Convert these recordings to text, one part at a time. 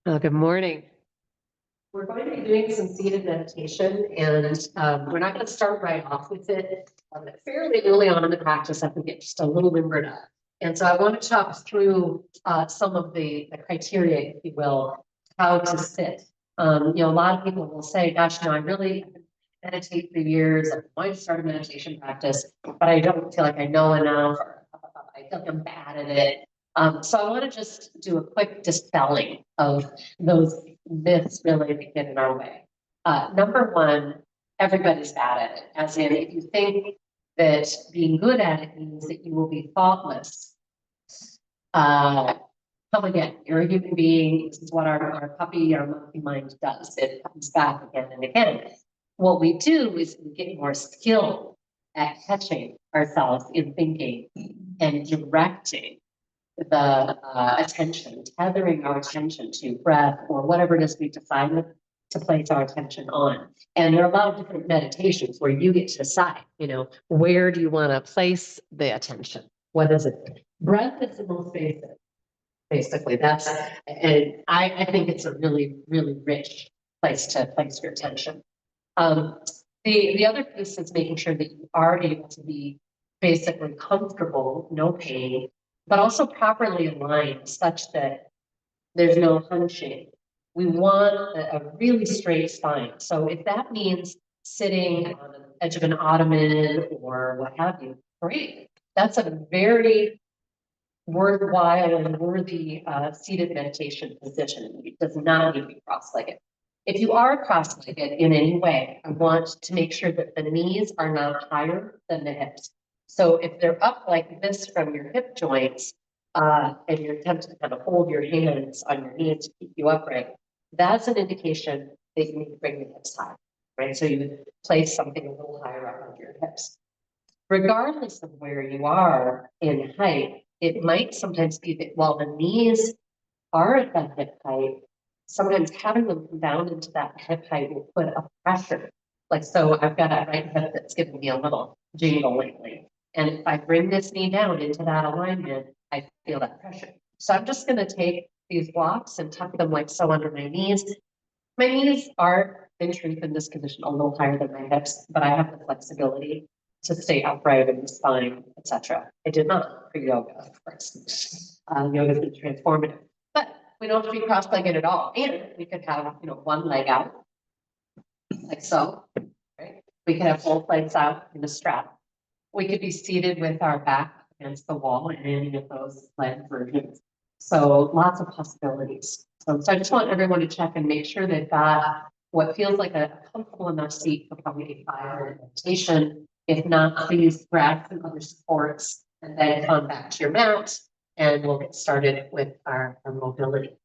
Good morning. We're going to be doing some seated meditation, and we're not going to start right off with it. Fairly early on in the practice, I can get just a little limbered up. And so I want to talk through some of the criteria, if you will, how to sit. A lot of people will say, gosh, I really meditate for years. I'm going to start a meditation practice, but I don't feel like I know enough, or I feel like I'm bad at it. So I want to just do a quick dispelling of those myths really that get in our way. Number one, everybody's bad at it. As in, if you think that being good at it means that you will be thoughtless, come again. You're a human being. This is what our puppy, our monkey mind does. It comes back again and again. What we do is we get more skilled at catching ourselves in thinking and directing the attention, tethering our attention to breath or whatever it is we decide to place our attention on. And there are a lot of different meditations where you get to decide, where do you want to place the attention? What is it? Breath is the most basic, basically. And I think it's a really, really rich place to place your attention. The other piece is making sure that you are able to be basically comfortable, no pain, but also properly aligned such that there's no hunching. We want a really straight spine. So if that means sitting on the edge of an ottoman or what have you, great. That's a very worthwhile and worthy seated meditation position. It does not need to be cross-legged. If you are cross-legged in any way, I want to make sure that the knees are not higher than the hips. So if they're up like this from your hip joints, and you're attempting to kind of hold your hands on your knees to keep you upright, that's an indication that you need to bring the hips high, right? So you would place something a little higher up on your hips. Regardless of where you are in height, it might sometimes be that while the knees are at that hip height, sometimes having them come down into that hip height will put a pressure. Like, so I've got a right hip that's giving me a little jingle lately. And if I bring this knee down into that alignment, I feel that pressure. So I'm just going to take these blocks and tuck them like so under my knees. My knees are, in truth, in this condition, a little higher than my hips, but I have the flexibility to stay upright in the spine, etc. I did not for yoga, of course. Yoga has been transformative, but we don't have to be cross-legged at all. And we could have, one leg out, like so, right? We could have both legs out in a strap. We could be seated with our back against the wall in any of those leg versions. So lots of possibilities. So I just want everyone to check and make sure they've got what feels like a comfortable enough seat for probably a 5-minute meditation. If not, please grab some other supports and then come back to your mat and we'll get started with our mobility.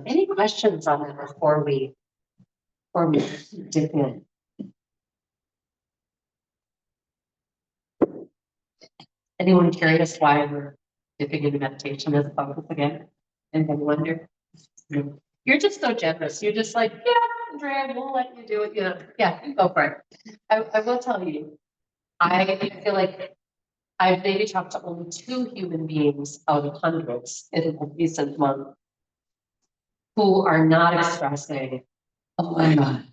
Any questions on that before we dip in? Anyone curious why we're dipping into meditation as a focus again? Anyone wonder? You're just so generous. You're just like, yeah, Andrea, we'll let you do it. Yeah, go for it. I will tell you, I feel like I've maybe talked to only 2 human beings out of hundreds in a recent month who are not expressing, oh my God,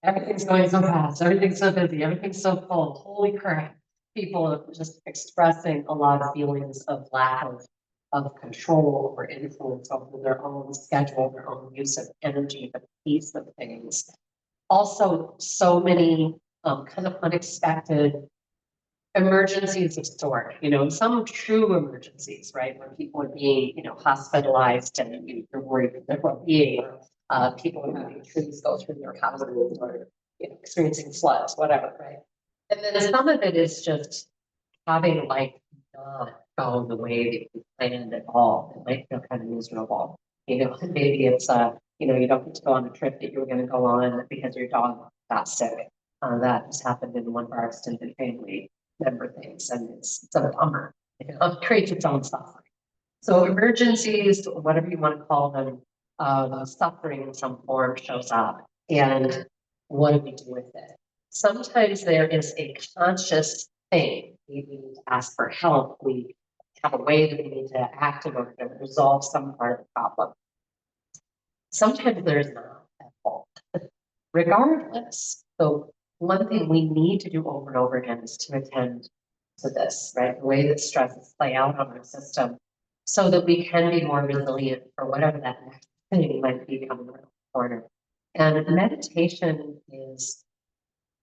everything's going so fast, everything's so busy, everything's so full. Holy crap. People are just expressing a lot of feelings of lack of control or influence over their own schedule, their own use of energy, the pace of things. Also, so many kind of unexpected emergencies of sort, some true emergencies, right? Where people are being, hospitalized and you're worried for their well-being. People are having trees go through their houses or experiencing floods, whatever, right? And then some of it is just having life not go the way that you planned at all. It might feel kind of miserable. Maybe it's you don't get to go on a trip that you were going to go on because your dog got sick. That just happened in one of our extended family member things, and it's a bummer. It creates its own suffering. So emergencies, whatever you want to call them, suffering in some form shows up, and what do we do with it? Sometimes there is a conscious thing. We need to ask for help. We have a way that we need to act in order to resolve some part of the problem. Sometimes there's not at all. Regardless, so one thing we need to do over and over again is to attend to this, right? The way that stresses play out on our system so that we can be more resilient for whatever that next thing might be coming around the corner. And meditation is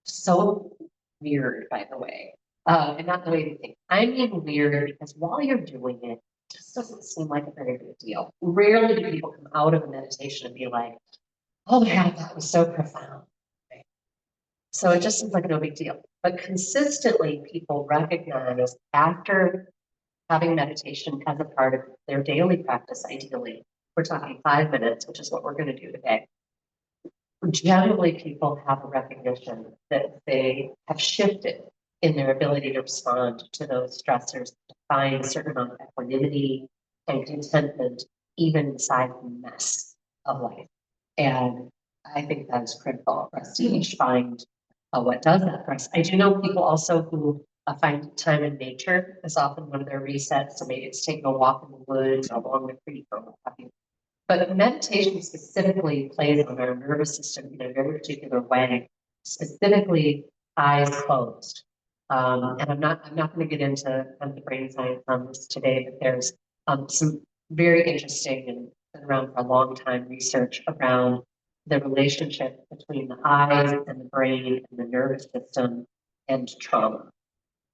so weird, by the way. And not the way you think. I mean weird because while you're doing it, it just doesn't seem like a very big deal. Rarely do people come out of a meditation and be like, oh my God, that was so profound. Right? So it just seems like no big deal. But consistently, people recognize after having meditation as a part of their daily practice, ideally, we're talking 5 minutes, which is what we're going to do today. Generally, people have a recognition that they have shifted in their ability to respond to those stressors, to find a certain amount of equanimity and contentment, even inside the mess of life. And I think that is critical for us to each find what does that for us. I do know people also who find time in nature is often one of their resets. So maybe it's taking a walk in the woods or along the creek or what have you. But meditation specifically plays on our nervous system in a very particular way, specifically eyes closed. And I'm not going to get into the brain science on this today, but there's some very interesting and been around for a long time research around the relationship between the eyes and the brain and the nervous system and trauma.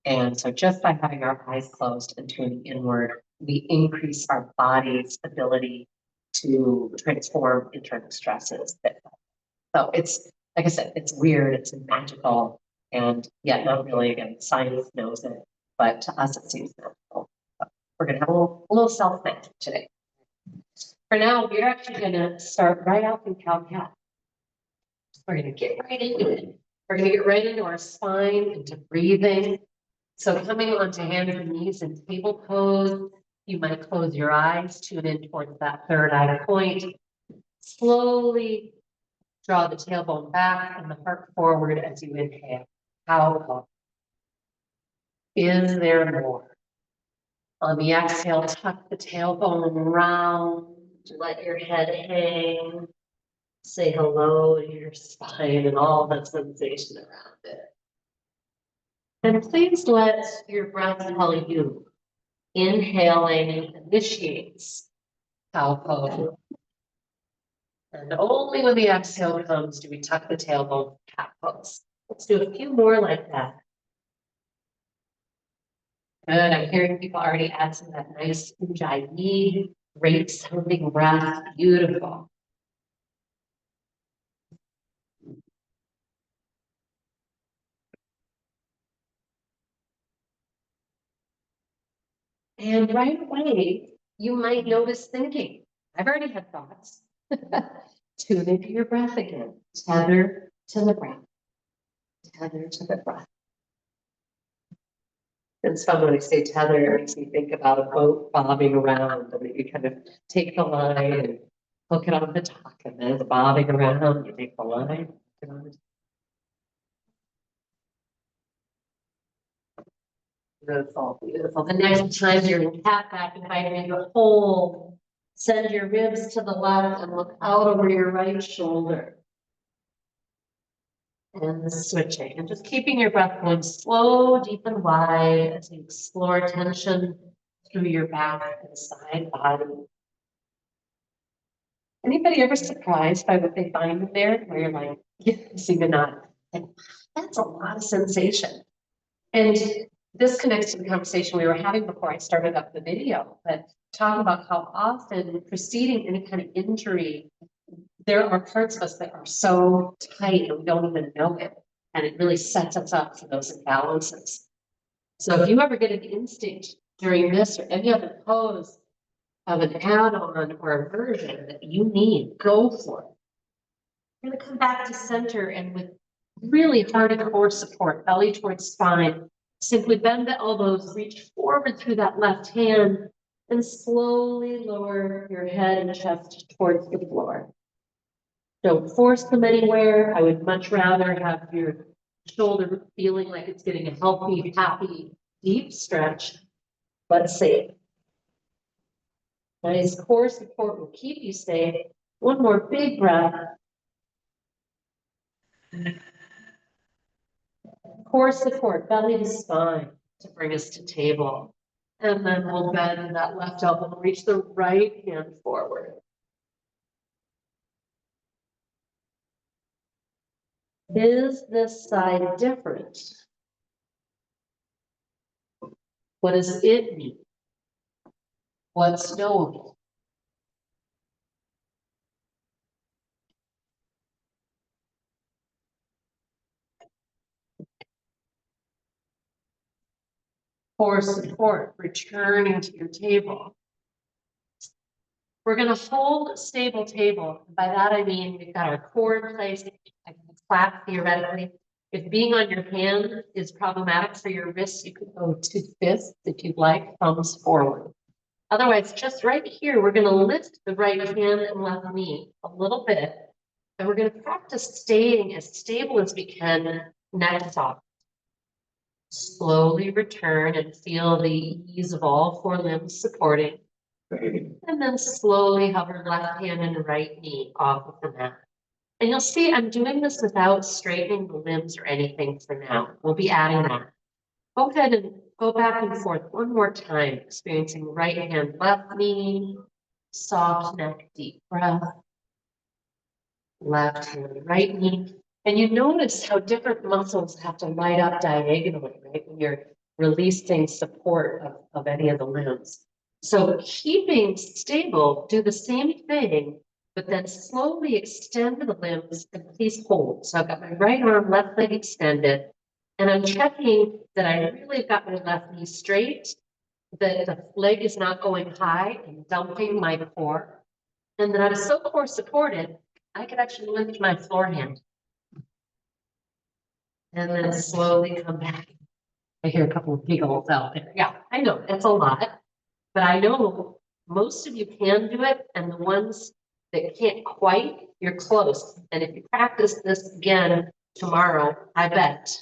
And so just by having our eyes closed and tuning inward, we increase our body's ability to transform internal stresses. So it's, like I said, it's weird, it's magical, and yet not really. Again, science knows it, but to us it seems magical. So we're going to have a little self-magic today. For now, we're actually going to start right out in cow-cat. We're going to get right into it. We're going to get right into our spine, into breathing. So coming onto hands and knees in table pose, you might close your eyes, tune in towards that third eye point. Slowly draw the tailbone back and the heart forward as you inhale. How is there more? On the exhale, tuck the tailbone around, let your head hang. Say hello to your spine and all the sensation around it. And please let your breath tell you. Inhaling initiates cow pose. And only when the exhale comes do we tuck the tailbone cat pose. Let's do a few more like that. Good. I'm hearing people already add some of that nice ujjayi, great sounding breath. Beautiful. And right away, you might notice thinking. I've already had thoughts. Tune into your breath again. Tether to the breath. Tether to the breath. It's fun when I say tether, it makes me think about a boat bobbing around, and you kind of take the line and hook it on the dock, and then it's bobbing around, you take the line. Beautiful, beautiful. The next time you're in cat back, inviting you to hold, send your ribs to the left and look out over your right shoulder. And the switching, and just keeping your breath going slow, deep and wide as you explore tension through your back and side body. Anybody ever surprised by what they find in there? Where you're like, yeah, seem to not. And that's a lot of sensation. And this connects to the conversation we were having before I started up the video, but talking about how often preceding any kind of injury, there are parts of us that are so tight and we don't even know it. And it really sets us up for those imbalances. So if you ever get an instinct during this or any other pose of an add-on or a version that you need, go for it. You're gonna come back to center and with really hard core support, belly towards spine, simply bend the elbows, reach forward through that left hand, and slowly lower your head and chest towards the floor. Don't force them anywhere. I would much rather have your shoulder feeling like it's getting a healthy, happy, deep stretch, but safe. Nice core support will keep you safe, One more big breath. Core support, belly to spine to bring us to table. And then we'll bend that left elbow and reach the right hand forward. Is this side different? What does it mean? What's knowable? Core support, returning to your table. We're going to hold a stable table. By that, I mean we've got our core in place. I can clap theoretically. If being on your hand is problematic for your wrists, you could go to fists if you'd like, thumbs forward. Otherwise, just right here, we're going to lift the right hand and left knee a little bit. And we're going to practice staying as stable as we can, neck soft. Slowly return and feel the ease of all four limbs supporting. And then slowly hover left hand and right knee off of the mat. And you'll see I'm doing this without straightening the limbs or anything for now. We'll be adding that. Go ahead and go back and forth one more time, experiencing right hand, left knee, soft neck, deep breath. Left hand, right knee. And you notice how different muscles have to light up diagonally, right? When you're releasing support of any of the limbs. So keeping stable, do the same thing, but then slowly extend the limbs and please hold. So I've got my right arm, left leg extended, and I'm checking that I really got my left knee straight, that the leg is not going high and dumping my core, and that I'm so core supported, I could actually lift my floor hand. And then slowly come back. I hear a couple of giggles out there. Yeah, I know, it's a lot. But I know most of you can do it, and the ones that can't quite, you're close. And if you practice this again tomorrow, I bet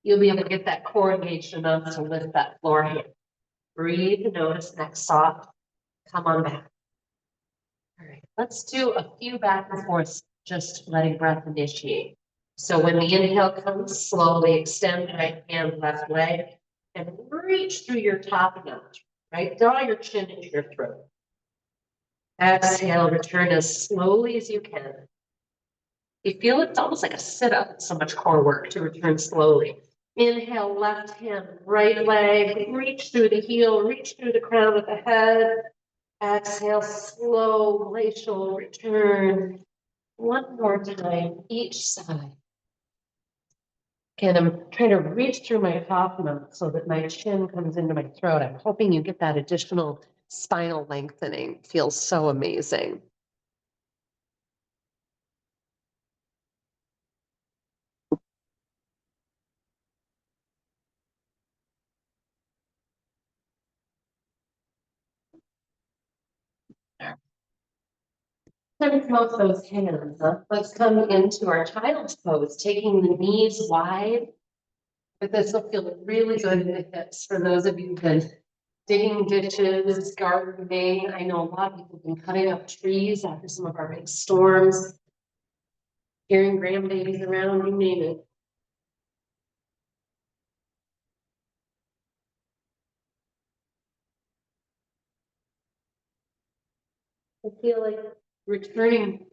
you'll be able to get that core engaged enough to lift that floor hand. Breathe, notice neck soft. Come on back. All right, let's do a few back and forth, just letting breath initiate. So when the inhale comes, slowly extend right hand, left leg, and reach through your top notch. Right? Draw your chin into your throat. Exhale, return as slowly as you can. You feel it's almost like a sit-up, so much core work to return slowly. Inhale, left hand, right leg, reach through the heel, reach through the crown of the head. Exhale, slow, glacial return. One more time, each side. Again, I'm trying to reach through my top knot so that my chin comes into my throat. I'm hoping you get that additional spinal lengthening. Feels so amazing. Let's come off those hands. Let's come into our child's pose, taking the knees wide. But this will feel really good in the hips for those of you who've been digging ditches, gardening. I know a lot of people have been cutting up trees after some of our big storms, hearing grandbabies around, you name it. I feel like returning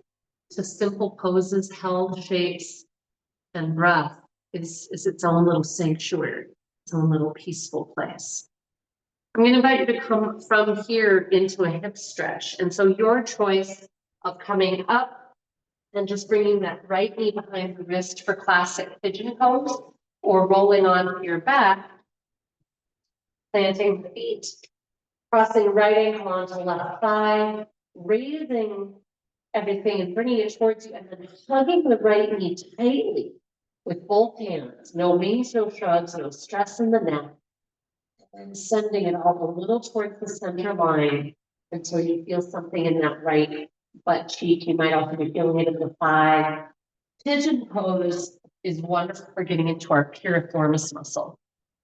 to simple poses, held shapes, and breath is its own little sanctuary, its own little peaceful place. I'm going to invite you to come from here into a hip stretch. And so your choice of coming up and just bringing that right knee behind the wrist for classic pigeon pose, or rolling onto your back, planting the feet, crossing right ankle onto left thigh, raising everything and bringing it towards you, and then hugging the right knee tightly with both hands. No wings, no shrugs, no stress in the neck. And sending it all a little towards the center line until you feel something in that right butt cheek. You might also be feeling it in the thigh. Pigeon pose is wonderful for getting into our piriformis muscle.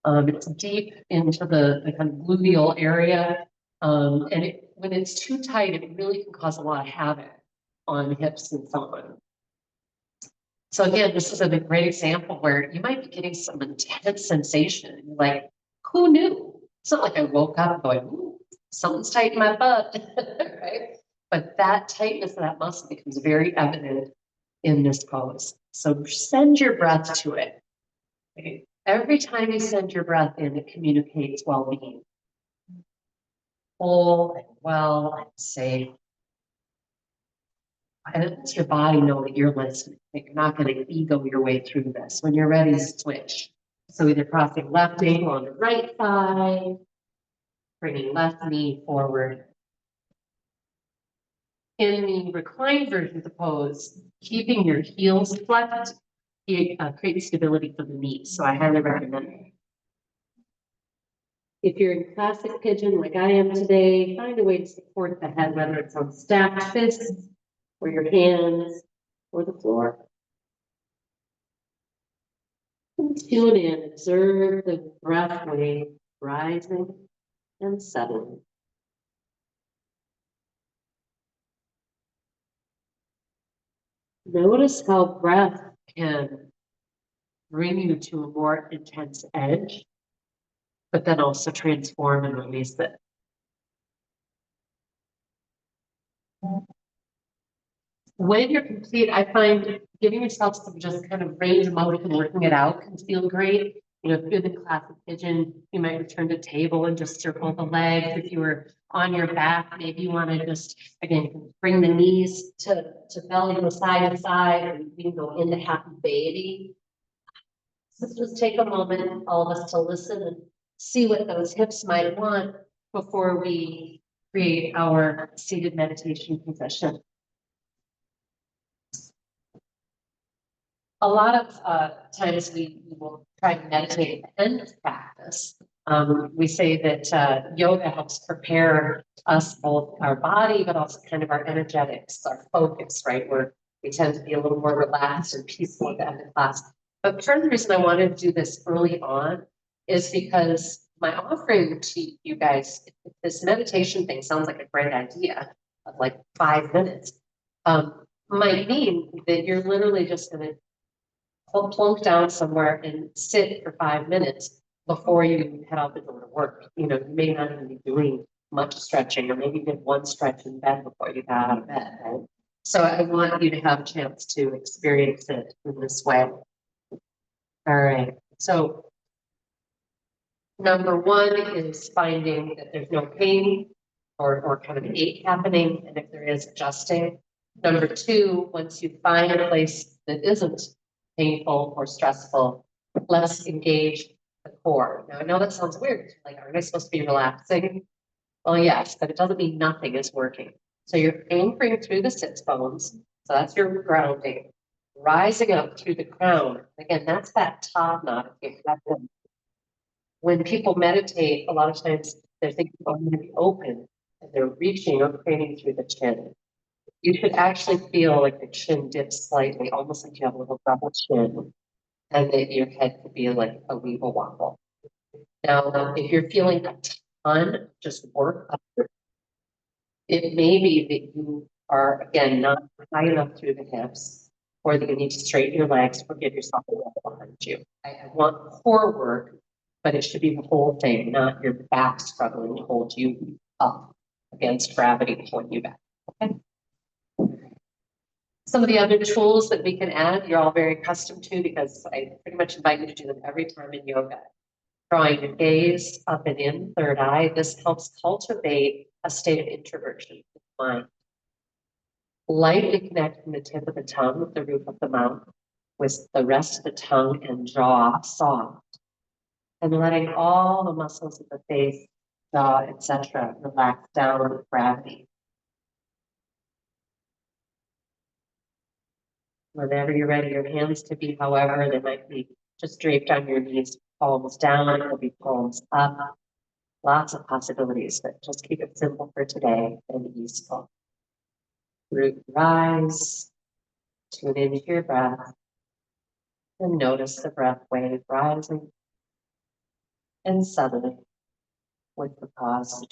It's deep into the kind of gluteal area. And when it's too tight, it really can cause a lot of havoc. on hips and so on. So again, this is a great example where you might be getting some intense sensation. You're like, who knew? It's not like I woke up going, ooh, something's tight in my butt, right? But that tightness of that muscle becomes very evident in this pose. So send your breath to it. Okay? Every time you send your breath in, it communicates well-being. Whole and well and safe. And it lets your body know that you're listening, that you're not going to ego your way through this. When you're ready, switch. So either crossing left ankle on the right side, bringing left knee forward. In the reclined version of the pose, keeping your heels flexed creates stability for the knees. So I highly recommend it. If you're in classic pigeon like I am today, find a way to support the head, whether it's on stacked fists or your hands or the floor. And tune in, observe the breath wave rising and settling. Notice how breath can bring you to a more intense edge, but then also transform and release it. When you're complete, I find giving yourself some just kind of range of motion, working it out can feel great. You know, if you're in the classic pigeon, you might return to table and just circle the legs. If you were on your back, maybe you want to just, again, bring the knees to belly, go side to side, or you can go into happy baby. So just take a moment, all of us, to listen and see what those hips might want before we create our seated meditation position. A lot of times we will try to meditate at the end of practice. We say that yoga helps prepare us, both our body, but also kind of our energetics, our focus, right? Where we tend to be a little more relaxed and peaceful at the end of class. But part of the reason I wanted to do this early on is because my offering to you guys, if this meditation thing sounds like a great idea of like 5 minutes, might mean that you're literally just going to plunk down somewhere and sit for 5 minutes before you head out the door to work. You know, you may not even be doing much stretching, or maybe you did one stretch in bed before you got out of bed, right? So I want you to have a chance to experience it in this way. All right. So number one is finding that there's no pain or kind of ache happening, and if there is, adjusting. Number two, once you find a place that isn't painful or stressful, let's engage the core. Now, I know that sounds weird. Like, aren't I supposed to be relaxing? Well, yes, but it doesn't mean nothing is working. So you're anchoring through the sits bones. So that's your grounding. Rising up through the crown. Again, that's that top knot. When people meditate, a lot of times they're thinking, oh, I'm going to be open, and they're reaching or craning through the chin. You should actually feel like the chin dips slightly, almost like you have a little double chin, and that your head could be like a weeble wobble. Now, if you're feeling a ton, just work up. It may be that you are, again, not high enough through the hips, or that you need to straighten your legs or give yourself a wall behind you. I want core work, but it should be the whole thing, not your back struggling to hold you up against gravity pulling you back. Okay. Some of the other tools that we can add, you're all very accustomed to, because I pretty much invite you to do them every time in yoga. Drawing your gaze up and in, third eye. This helps cultivate a state of introversion in the mind. Lightly connecting the tip of the tongue with the roof of the mouth, with the rest of the tongue and jaw soft. And letting all the muscles of the face, jaw, etc., relax down with gravity. Whenever you're ready, your hands to be, however, they might be just draped on your knees, palms down, it will be palms up. Lots of possibilities, but just keep it simple for today and easeful. Root rise, tune into your breath, and notice the breath wave rising and settling with the pause.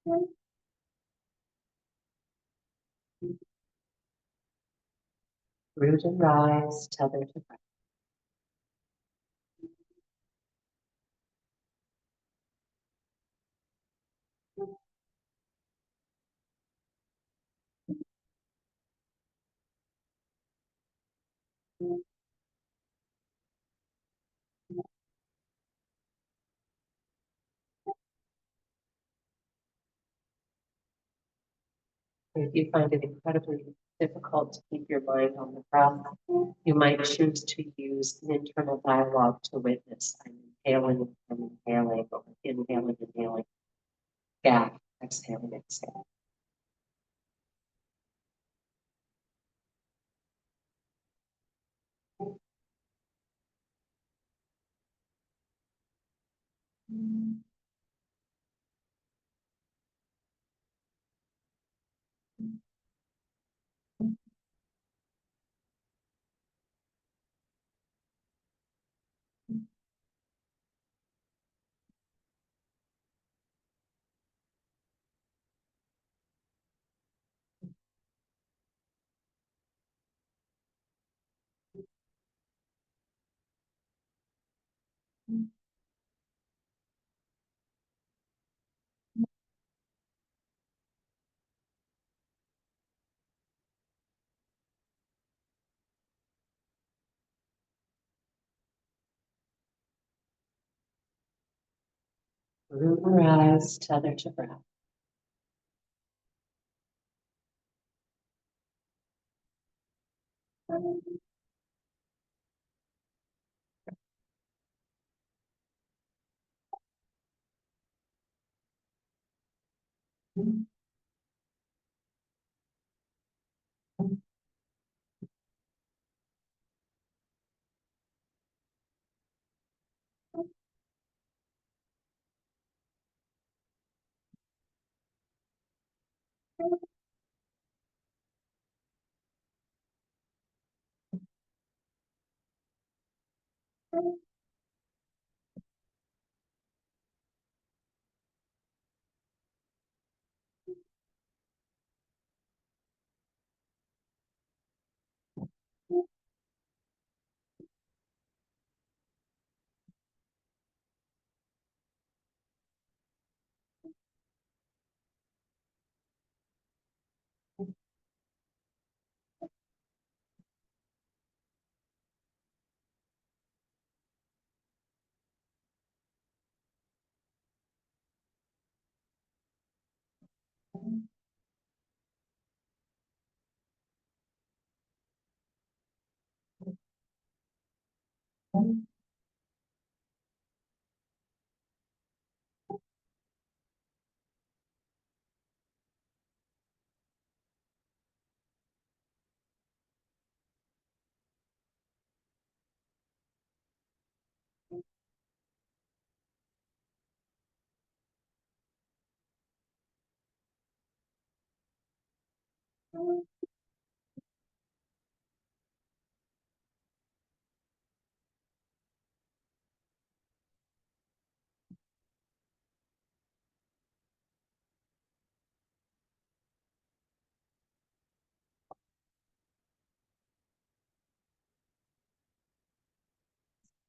Root and rise, tether to breath. If you find it incredibly difficult to keep your mind on the breath, you might choose to use an internal dialogue to witness. I'm inhaling, or inhaling, gap, exhaling, exhale. Root and rise, tether to breath.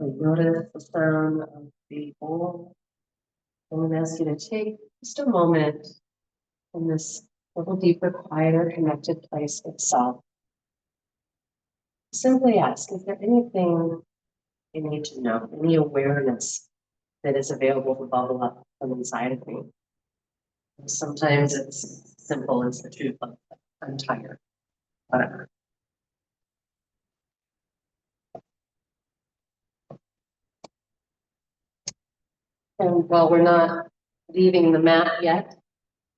So notice the sound of the bowl. I'm going to ask you to take just a moment in this little deeper, quieter, connected place itself. Simply ask, is there anything you need to know, any awareness that is available to bubble up from inside of me? Sometimes it's simple as the truth of I'm tired, whatever. And while we're not leaving the mat yet,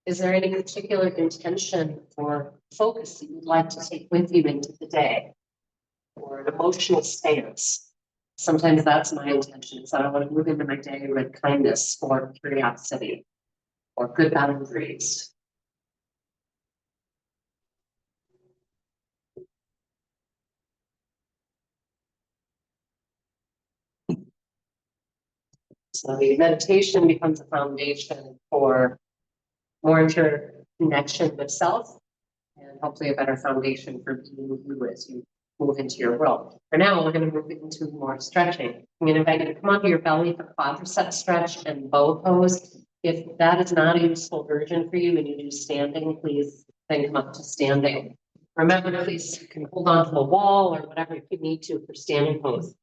is there any particular intention or focus that you'd like to take with you into the day, or an emotional stance? Sometimes that's my intention, is that I want to move into my day with kindness or curiosity or good boundaries. So the meditation becomes a foundation for more interconnection with self, and hopefully a better foundation for being you as you move into your world. For now, we're going to move into more stretching. I'm going to invite you to come onto your belly for quadricep stretch and bow pose. If that is not a useful version for you and you do standing, please then come up to standing. Remember, please, you can hold on to a wall or whatever if you need to for standing pose.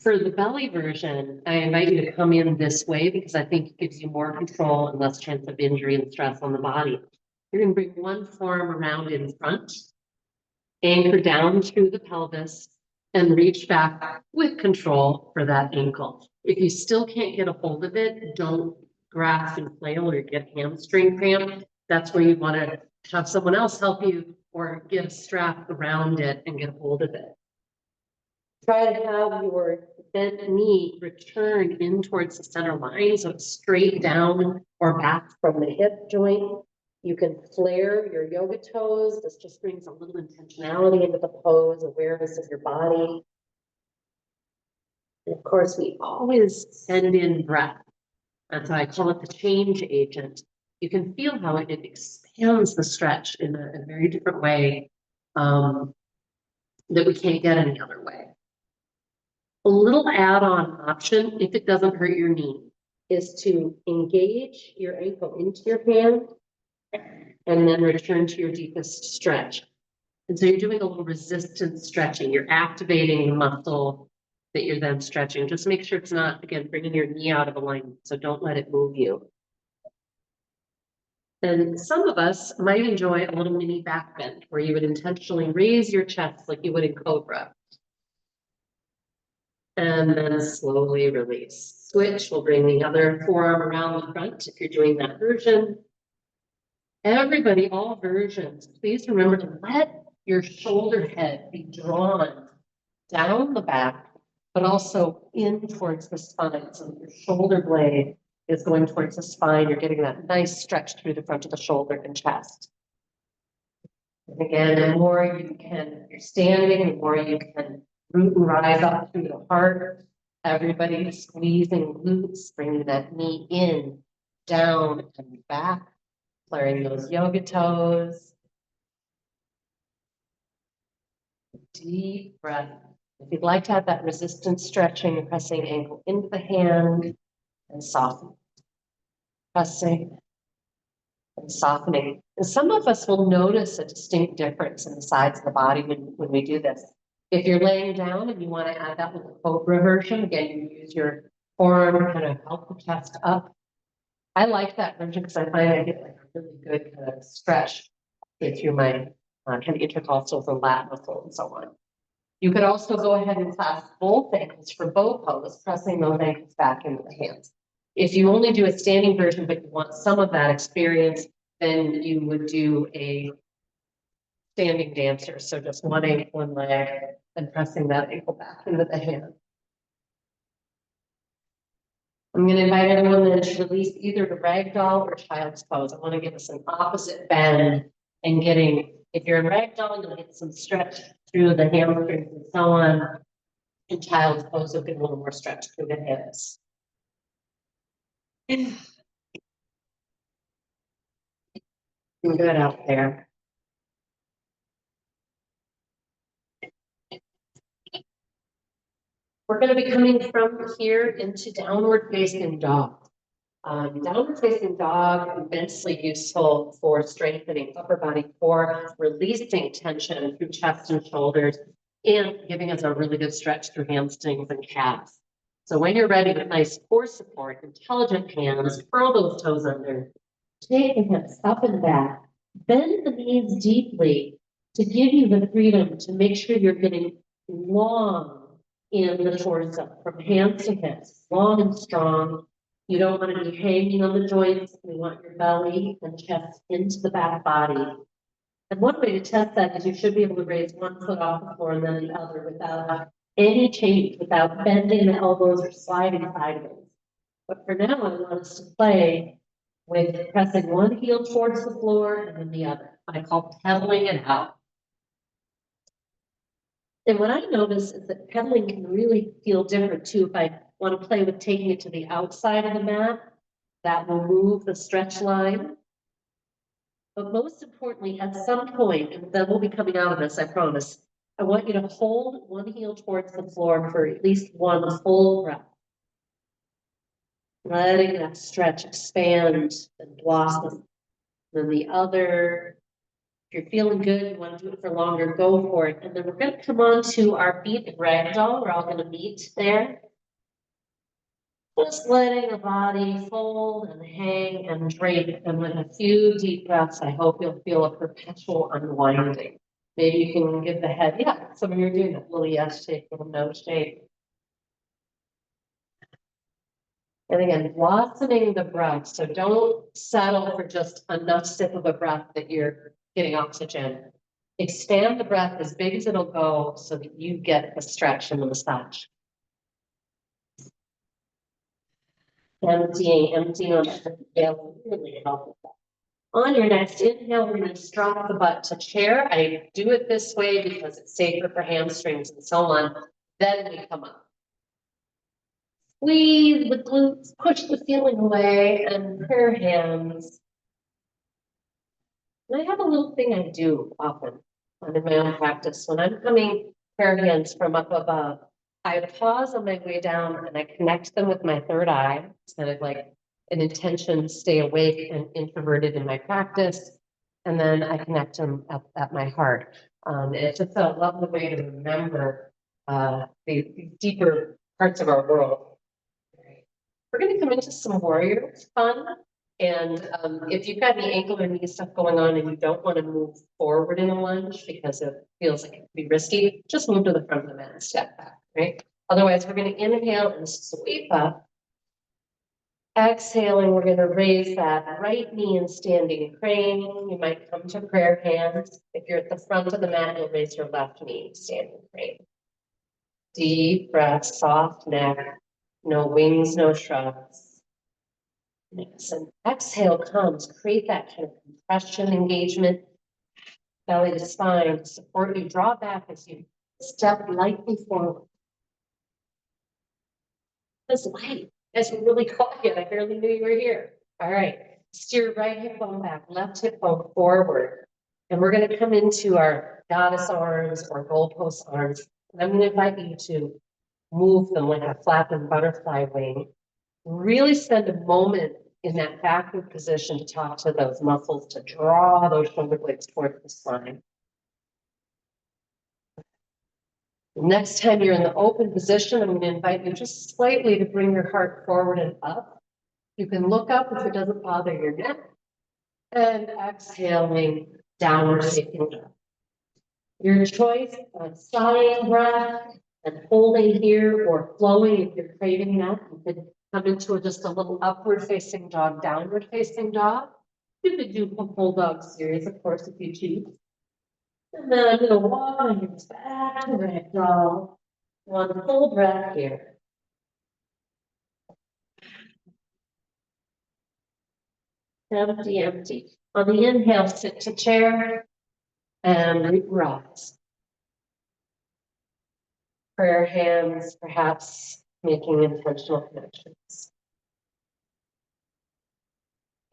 For the belly version, I invite you to come in this way because I think it gives you more control and less chance of injury and stress on the body. You're going to bring one forearm around in front, anchor down through the pelvis, and reach back with control for that ankle. If you still can't get a hold of it, don't grasp and flail or get hamstring cramp. That's where you want to have someone else help you or get a strap around it and get a hold of it. Try to have your bent knee return in towards the center line, so it's straight down or back from the hip joint. You can flare your yoga toes. This just brings a little intentionality into the pose, awareness of your body. And of course, we always send in breath. That's why I call it the change agent. You can feel how it expands the stretch in a very different way that we can't get any other way. A little add-on option, if it doesn't hurt your knee, is to engage your ankle into your hand and then return to your deepest stretch. And so you're doing a little resistance stretching. You're activating the muscle that you're then stretching. Just make sure it's not, again, bringing your knee out of alignment. So don't let it move you. And some of us might enjoy a little mini back bend where you would intentionally raise your chest like you would in Cobra. And then slowly release. Switch, we'll bring the other forearm around the front if you're doing that version. Everybody, all versions, please remember to let your shoulder head be drawn down the back, but also in towards the spine. So your shoulder blade is going towards the spine. You're getting that nice stretch through the front of the shoulder and chest. And again, the more you can, if you're standing, the more you can root and rise up through the heart. Everybody squeezing glutes, bringing that knee in, down, and back, flaring those yoga toes. Deep breath. If you'd like to have that resistance stretching, pressing ankle into the hand and soften. Pressing and softening. And some of us will notice a distinct difference in the sides of the body when we do this. If you're laying down and you want to add that with the Cobra version, again, you use your forearm to kind of help the chest up. I like that version because I find I get like a really good kind of stretch through my kind of intercostals and lat muscle and so on. You could also go ahead and clasp both ankles for bow pose, pressing those ankles back into the hands. If you only do a standing version, but you want some of that experience, then you would do a standing dancer. So just one ankle, one leg, and pressing that ankle back into the hand. I'm going to invite everyone then to release either the ragdoll or child's pose. I want to give us an opposite bend and getting, if you're in ragdoll, you'll get some stretch through the hamstrings and so on. In child's pose, you'll get a little more stretch through the hips. Good out there. We're going to be coming from here into downward facing dog. Downward facing dog, immensely useful for strengthening upper body core, releasing tension through chest and shoulders, and giving us a really good stretch through hamstrings and calves. So when you're ready with nice core support, intelligent hands, curl those toes under, take the hips up and back, bend the knees deeply to give you the freedom to make sure you're getting long in the torso, from hands to hips, long and strong. You don't want to be hanging on the joints. We want your belly and chest into the back body. And one way to test that is you should be able to raise one foot off the floor and then the other without any change, without bending the elbows or sliding sideways. But for now, I want us to play with pressing one heel towards the floor and then the other. I call pedaling it out. And what I notice is that pedaling can really feel different too. If I want to play with taking it to the outside of the mat, that will move the stretch line. But most importantly, at some point, and then we'll be coming out of this, I promise, I want you to hold one heel towards the floor for at least one full breath. Letting that stretch expand and blossom. Then the other, if you're feeling good, you want to do it for longer, go for it. And then we're going to come on to our feet in ragdoll. We're all going to meet there. Just letting the body fold and hang and drape. And with a few deep breaths, I hope you'll feel a perpetual unwinding. Maybe you can give the head, yeah, some of you are doing that little yes shape, little no shape. And again, blossoming the breath. So don't settle for just enough sip of a breath that you're getting oxygen. Expand the breath as big as it'll go so that you get the stretch and the massage. Emptying on the exhale really help with that. On your next inhale, we're going to drop the butt to chair. I do it this way because it's safer for hamstrings and so on. Then we come up. Squeeze the glutes, push the ceiling away, and prayer hands. And I have a little thing I do often in my own practice. When I'm coming prayer hands from up above, I pause on my way down and I connect them with my third eye. It's kind of like an intention to stay awake and introverted in my practice. And then I connect them at my heart. It's just a lovely way to remember the deeper parts of our world. We're going to come into some warrior fun. And if you've got any ankle or knee stuff going on and you don't want to move forward in a lunge because it feels like it could be risky, just move to the front of the mat and step back, right? Otherwise, we're going to inhale and sweep up. Exhaling, we're going to raise that right knee in standing crane. You might come to prayer hands. If you're at the front of the mat, you'll raise your left knee in standing crane. Deep breath, soft neck, no wings, no shrugs. Nice. And exhale comes, create that kind of compression engagement, belly to spine, support you, draw back as you step lightly forward. That's light. That's really quiet. I barely knew you were here. All right. Steer right hip bone back, left hip bone forward. And we're going to come into our goddess arms or goalpost arms. And I'm going to invite you to move them like a flapping butterfly wing. Really spend a moment in that backward position to talk to those muscles, to draw those shoulder blades towards the spine. Next time you're in the open position, I'm going to invite you just slightly to bring your heart forward and up. You can look up if it doesn't bother your neck. And exhaling, downward facing dog. Your choice of sighing breath and holding here or flowing if you're craving that. You could come into just a little upward facing dog, downward facing dog. You could do a full dog series, of course, if you choose. And then I'm going to walk on your back to ragdoll. One full breath here. Empty, empty. On the inhale, sit to chair and rise. Prayer hands, perhaps making intentional connections.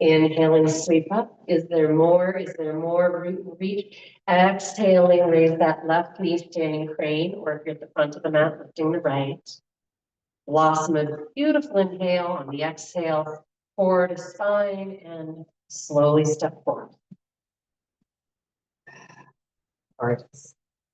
Inhaling, sweep up. Is there more? Is there more? Reach. Exhaling, raise that left knee, standing crane, or if you're at the front of the mat, lifting the right. Blossom a beautiful inhale on the exhale, forward to spine, and slowly step forward. All right.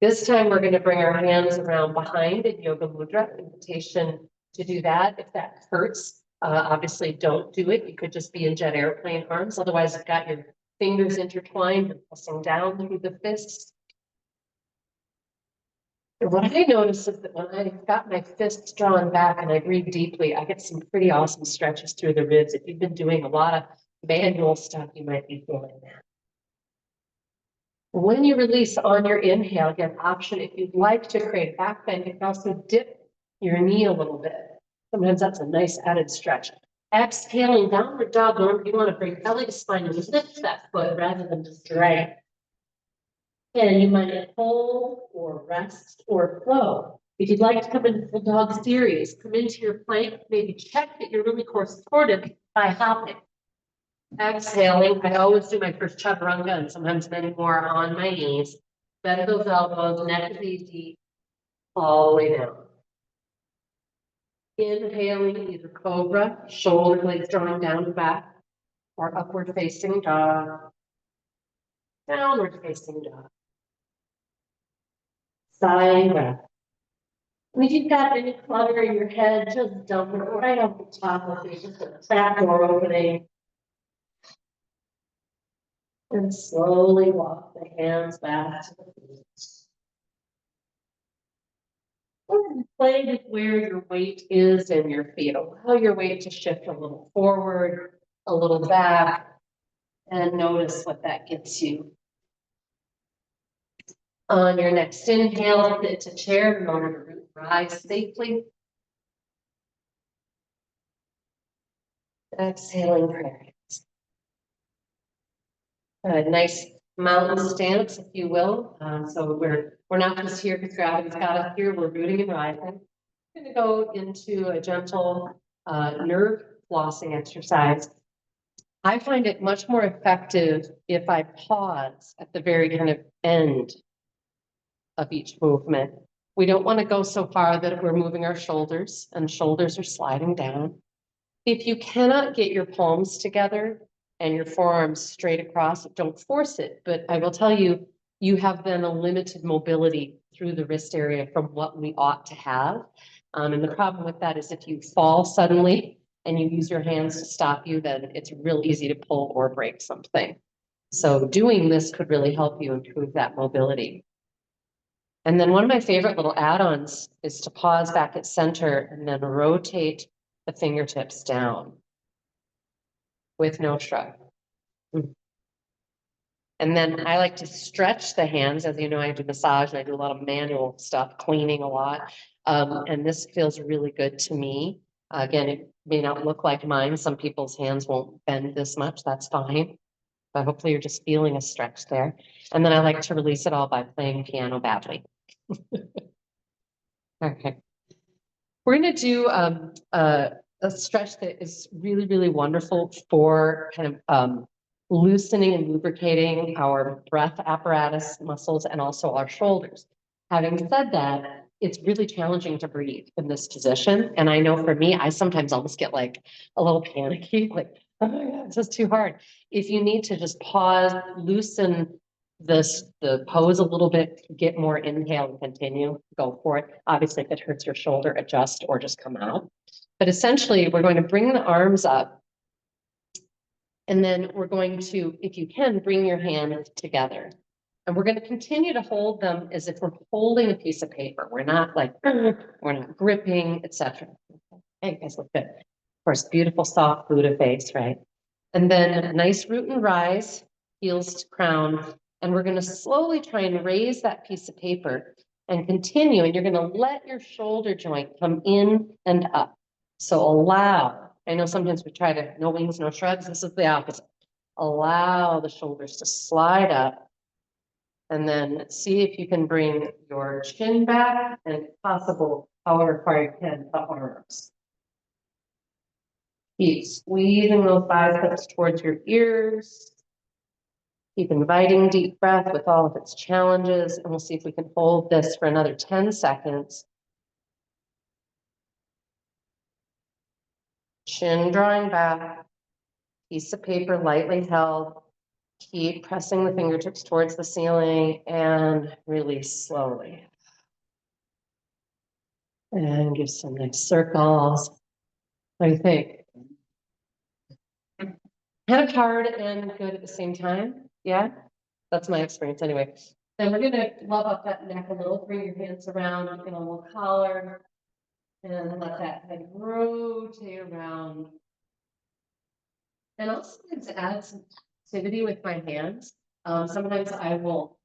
This time we're going to bring our hands around behind in Yoga Mudra. Invitation to do that. If that hurts, obviously don't do it. You could just be in jet airplane arms. Otherwise, you've got your fingers intertwined and pressing down through the fists. And what I notice is that when I've got my fists drawn back and I breathe deeply, I get some pretty awesome stretches through the ribs. If you've been doing a lot of manual stuff, you might be feeling that. When you release on your inhale, again, option, if you'd like to create back bend, you can also dip your knee a little bit. Sometimes that's a nice added stretch. Exhaling, downward dog, you want to bring belly to spine and lift that foot rather than just drag. And you might hold or rest or flow. If you'd like to come into full dog series, come into your plank, maybe check that you're really core supported by hopping. Exhaling, I always do my first chaturanga and sometimes many more on my knees. Bend those elbows, neck is easy, all the way down. Inhaling either cobra, shoulder blades drawing down and back, or upward facing dog, downward facing dog. Sighing breath. And if you've got any clutter in your head, just dump it right off the top of it, just a back door opening. And slowly walk the hands back to the feet. And play with where your weight is in your feet. Allow your weight to shift a little forward, a little back, and notice what that gets you. On your next inhale, sit to chair in order to rise safely. Exhaling prayer. A nice mountain stance, if you will. So we're not just here because gravity's got us here. We're rooting and rising. We're going to go into a gentle nerve flossing exercise. I find it much more effective if I pause at the very kind of end of each movement. We don't want to go so far that we're moving our shoulders and shoulders are sliding down. If you cannot get your palms together and your forearms straight across, don't force it. But I will tell you, you have then a limited mobility through the wrist area from what we ought to have. And the problem with that is if you fall suddenly and you use your hands to stop you, then it's real easy to pull or break something. So doing this could really help you improve that mobility. And then one of my favorite little add-ons is to pause back at center and then rotate the fingertips down with no shrug. And then I like to stretch the hands. As you know, I do massage and I do a lot of manual stuff, cleaning a lot. And this feels really good to me. Again, it may not look like mine. Some people's hands won't bend this much. That's fine. But hopefully you're just feeling a stretch there. And then I like to release it all by playing piano badly. Okay. We're going to do a stretch that is really, really wonderful for kind of loosening and lubricating our breath apparatus muscles and also our shoulders. Having said that, it's really challenging to breathe in this position. And I know for me, I sometimes almost get like a little panicky, like, oh my God, it's just too hard. If you need to just pause, loosen the pose a little bit, get more inhale and continue, go for it. Obviously, if it hurts your shoulder, adjust or just come out. But essentially, we're going to bring the arms up. And then we're going to, if you can, bring your hands together. And we're going to continue to hold them as if we're holding a piece of paper. We're not like, we're not gripping, etc. Hey, you guys look good. Of course, beautiful, soft Buddha face, right? And then a nice root and rise, heels to crown. And we're going to slowly try and raise that piece of paper and continue. And you're going to let your shoulder joint come in and up. So allow, I know sometimes we try to, no wings, no shrugs. This is the opposite. Allow the shoulders to slide up. And then see if you can bring your chin back and if possible, however far you can, the arms. Keep squeezing those biceps towards your ears. Keep inviting deep breath with all of its challenges. And we'll see if we can hold this for another 10 seconds. Chin drawing back. Piece of paper lightly held. Keep pressing the fingertips towards the ceiling and release slowly. And give some nice circles. What do you think? Kind of hard and good at the same time. Yeah, that's my experience anyway. Then we're gonna love up that neck a little, bring your hands around, get a little collar, and let that head rotate around. And I'll sometimes add some activity with my hands. Sometimes I will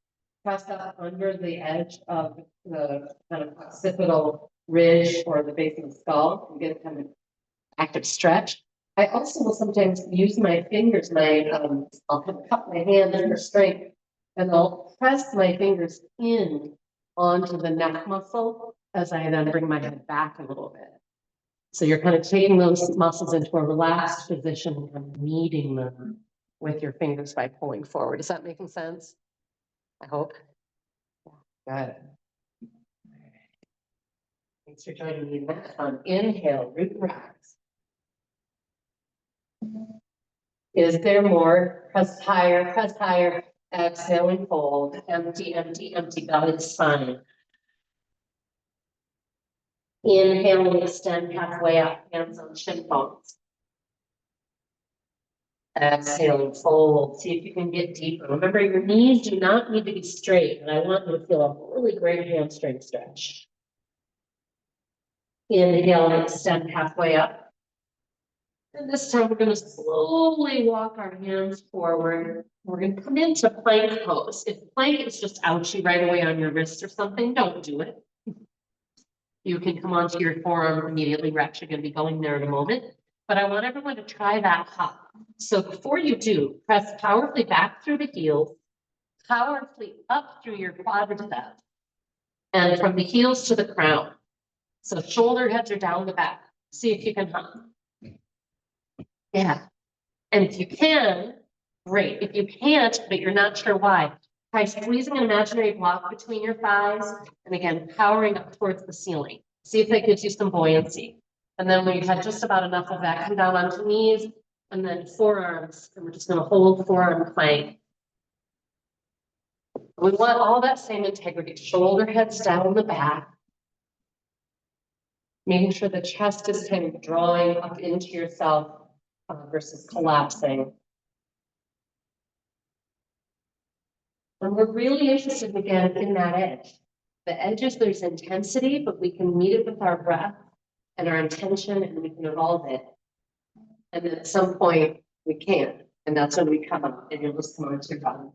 press up under the edge of the kind of occipital ridge or the base of the skull and get kind of active stretch. I also will sometimes use my fingers, I'll kind of cup my hand under strength and I'll press my fingers in onto the neck muscle as I then bring my head back a little bit. So you're kind of taking those muscles into a relaxed position and kind of kneading them with your fingers by pulling forward. Is that making sense? I hope. Good. Thanks for joining me in that fun. Inhale, root and rise. Is there more? Press higher, press higher. Exhale and fold. Empty, empty, empty. Belly spine. Inhale and extend halfway up. Hands on shin bones. Exhale and fold. See if you can get deeper. Remember, your knees do not need to be straight, and I want you to feel a really great hamstring stretch. Inhale and extend halfway up. And this time we're going to slowly walk our hands forward. We're going to come into plank pose. If plank is just ouchy right away on your wrist or something, don't do it. You can come onto your forearm immediately. We're actually going to be going there in a moment. But I want everyone to try that hop. So before you do, press powerfully back through the heels, powerfully up through your quadriceps, and from the heels to the crown. So shoulder heads are down the back. See if you can hop. Yeah. And if you can, great. If you can't, but you're not sure why, try squeezing an imaginary block between your thighs. And again, powering up towards the ceiling. See if that gives you some buoyancy. And then when you've had just about enough of that, come down onto knees and then forearms. And we're just going to hold forearm plank. We want all that same integrity. Shoulder heads down the back. Making sure the chest is kind of drawing up into yourself versus collapsing. And we're really interested again in that edge. The edges, there's intensity, but we can meet it with our breath and our intention, and we can evolve it. And then at some point, we can't. And that's when we come up and you'll just come onto your body.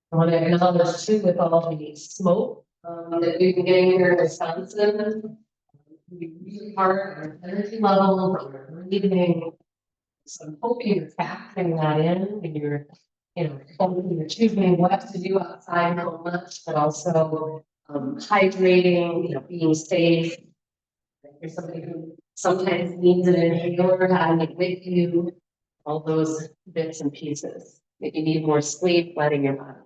I want to acknowledge too, with all the smoke that we've been getting here in Wisconsin, we really hard on energy levels, on our breathing. So I'm hoping you're factoring that in and you're, you're choosing what to do outside so much, but also hydrating, being safe. If you're somebody who sometimes needs an inhaler, having it with you, all those bits and pieces. If you need more sleep, letting your body.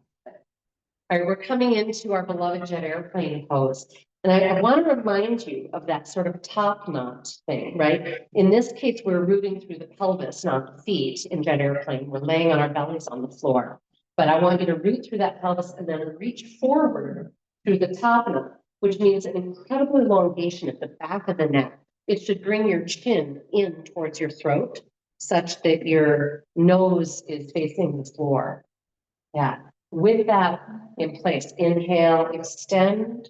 All right, we're coming into our beloved jet airplane pose. And I want to remind you of that sort of top knot thing, right? In this case, we're rooting through the pelvis, not the feet in jet airplane. We're laying on our bellies on the floor. But I want you to root through that pelvis and then reach forward through the top knot, which means an incredible elongation at the back of the neck. It should bring your chin in towards your throat, such that your nose is facing the floor. Yeah. With that in place, inhale, extend.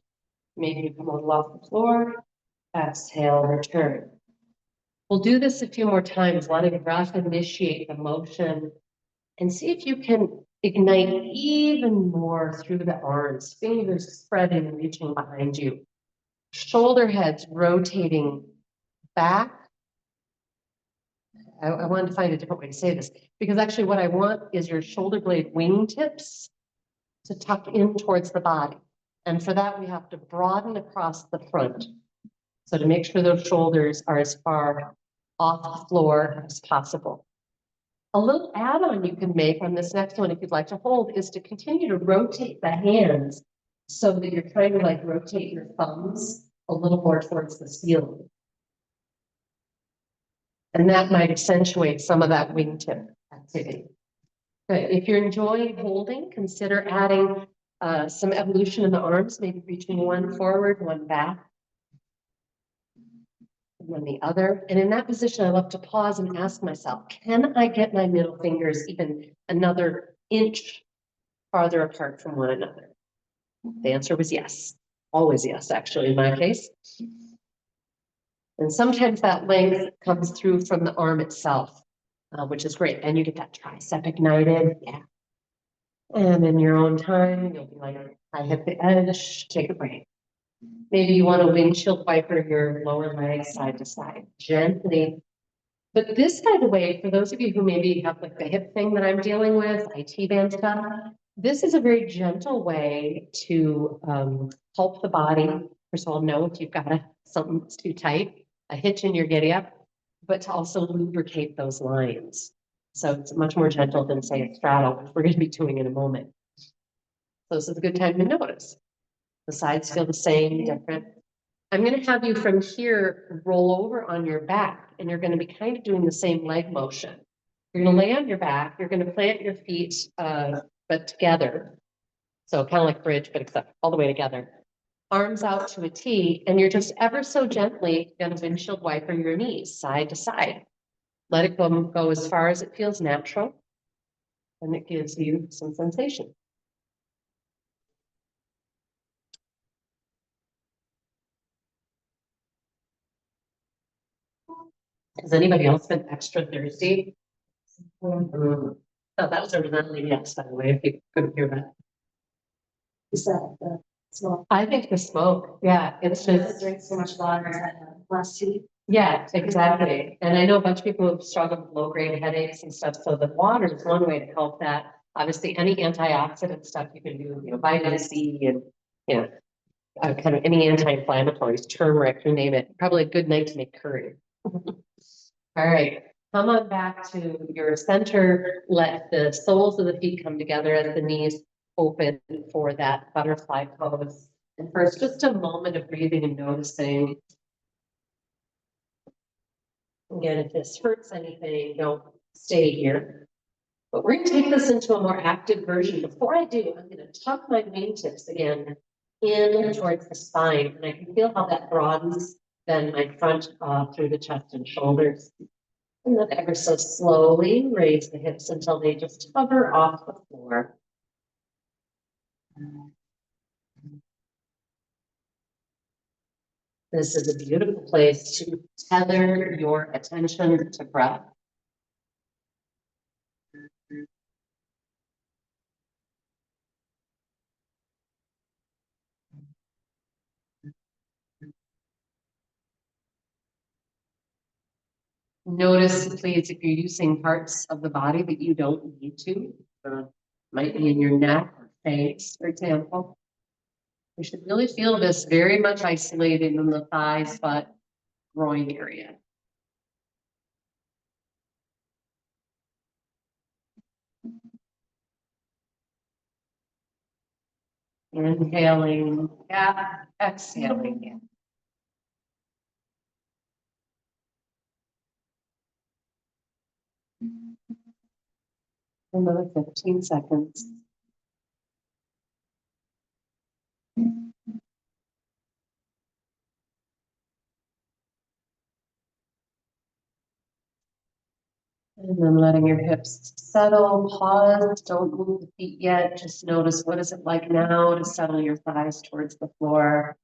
Maybe you come a little off the floor. Exhale, return. We'll do this a few more times, letting breath initiate the motion. And see if you can ignite even more through the arms, fingers spreading, reaching behind you. Shoulder heads rotating back. I wanted to find a different way to say this, because actually what I want is your shoulder blade wingtips to tuck in towards the body. And for that, we have to broaden across the front. So to make sure those shoulders are as far off the floor as possible. A little add-on you can make on this next one, if you'd like to hold, is to continue to rotate the hands so that you're trying to rotate your thumbs a little more towards the ceiling. And that might accentuate some of that wingtip activity. Good. If you're enjoying holding, consider adding some evolution in the arms, maybe reaching one forward, one back, and then the other. And in that position, I love to pause and ask myself, can I get my middle fingers even another inch farther apart from one another? The answer was yes. Always yes, actually, in my case. And sometimes that length comes through from the arm itself, which is great. And you get that tricep ignited. Yeah. And in your own time, you'll be like, I hit the edge, take a break. Maybe you want to windshield wiper your lower leg side to side. Gently But this, by the way, for those of you who maybe have like the hip thing that I'm dealing with, IT band stuff, this is a very gentle way to help the body. First of all, know if you've got something that's too tight, a hitch in your giddy up, but to also lubricate those lines. So it's much more gentle than say a straddle, which we're going to be doing in a moment. So this is a good time to notice. The sides feel the same, different. I'm going to have you from here roll over on your back, and you're going to be kind of doing the same leg motion. You're going to lay on your back. You're going to plant your feet, but together. So kind of like bridge, but except all the way together. Arms out to a T, and you're just ever so gently going to windshield wiper your knees side to side. Let it go as far as it feels natural, and it gives you some sensation. Has anybody else been extra thirsty? Oh, that was a resounding yes, by the way, if you couldn't hear that. Is that the smoke? I think the smoke, yeah, it's just. Drink so much water, less tea. Yeah, exactly. And I know a bunch of people who've struggled with low-grade headaches and stuff, so the water is one way to help that. Obviously, any antioxidant stuff you can do, vitamin C and, kind of any anti-inflammatories, turmeric, you name it. Probably a good night to make curry. All right, come on back to your center. Let the soles of the feet come together as the knees open for that butterfly pose. And first, just a moment of breathing and noticing. Again, if this hurts anything, don't stay here. But we're going to take this into a more active version. Before I do, I'm going to tuck my wingtips again in towards the spine. And I can feel how that broadens then my front through the chest and shoulders. And then ever so slowly raise the hips until they just hover off the floor. This is a beautiful place to tether your attention to breath. Notice, please, if you're using parts of the body that you don't need to, might be in your neck or face, for example. You should really feel this very much isolated in the thighs, butt, groin area. Inhaling, yeah, exhaling, yeah. Another 15 seconds. And then letting your hips settle, pause, don't move the feet yet. Just notice what is it like now to settle your thighs towards the floor.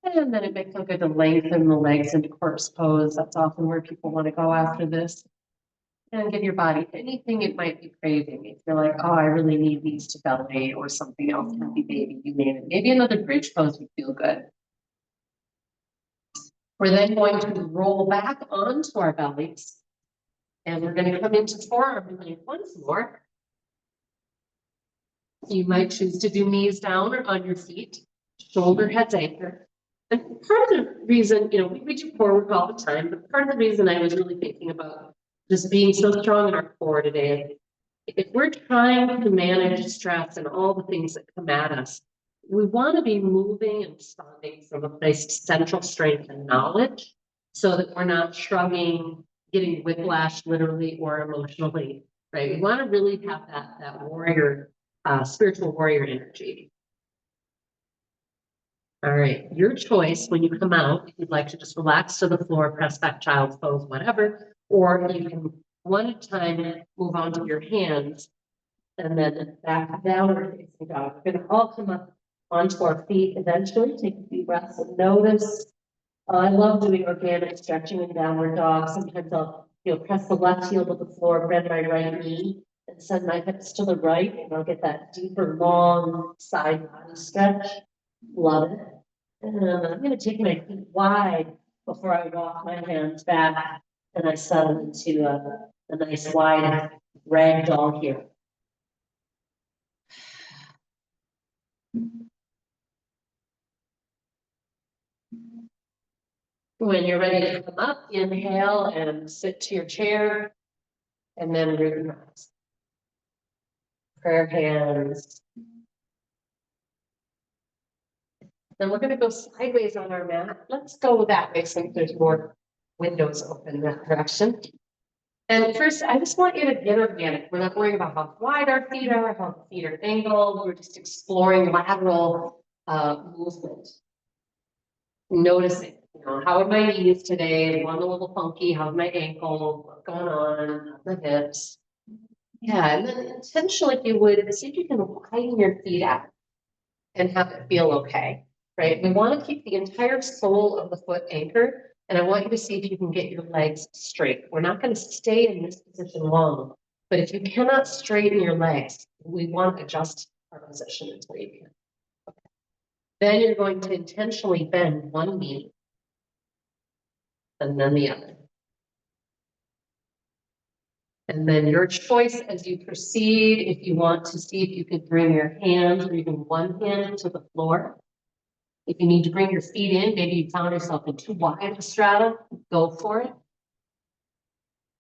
And then it may feel good to lengthen the legs into corpse pose. That's often where people want to go after this. And give your body anything it might be craving. If you're like, oh, I really need these to belly or something else, happy baby, you name it. Maybe another bridge pose would feel good. We're then going to roll back onto our bellies. And we're going to come into forearm plank once more. You might choose to do knees down or on your feet, shoulder heads anchor. And part of the reason, we do core work all the time, but part of the reason I was really thinking about just being so strong in our core today, if we're trying to manage stress and all the things that come at us, we want to be moving and responding from a place of central strength and knowledge so that we're not shrugging, getting whiplash literally or emotionally, right? We want to really have that warrior, spiritual warrior energy. All right, your choice when you come out, if you'd like to just relax to the floor, press back child's pose, whatever, or you can one at a time move on to your hands and then back downward facing dog. We're going to all come up onto our feet eventually. Take a few breaths and notice. I love doing organic stretching in downward dog. Sometimes I'll press the left heel to the floor, bend my right knee, and send my hips to the right, and I'll get that deeper, long side body stretch. Love it. And I'm going to take my feet wide before I walk my hands back And I settle into a nice wide rag doll here. When you're ready to come up, inhale and sit to your chair, and then root and rise. Prayer hands. Then we're going to go sideways on our mat. Let's go that way since there's more windows open that direction. And first, I just want you to get organic. We're not worrying about how wide our feet are, how the feet are angled. We're just exploring lateral movement. Noticing, you know, how are my knees today? One a little funky. How's my ankle? What's going on? The hips. Yeah, and then intentionally, if you would, see if you can widen your feet out and have it feel okay, right? We want to keep the entire sole of the foot anchored, and I want you to see if you can get your legs straight. We're not going to stay in this position long, but if you cannot straighten your legs, we want to adjust our position until you can. Okay. Then you're going to intentionally bend one knee and then the other. And then your choice as you proceed, if you want to see if you could bring your hands or even one hand to the floor. If you need to bring your feet in, maybe you found yourself in too wide a straddle, go for it.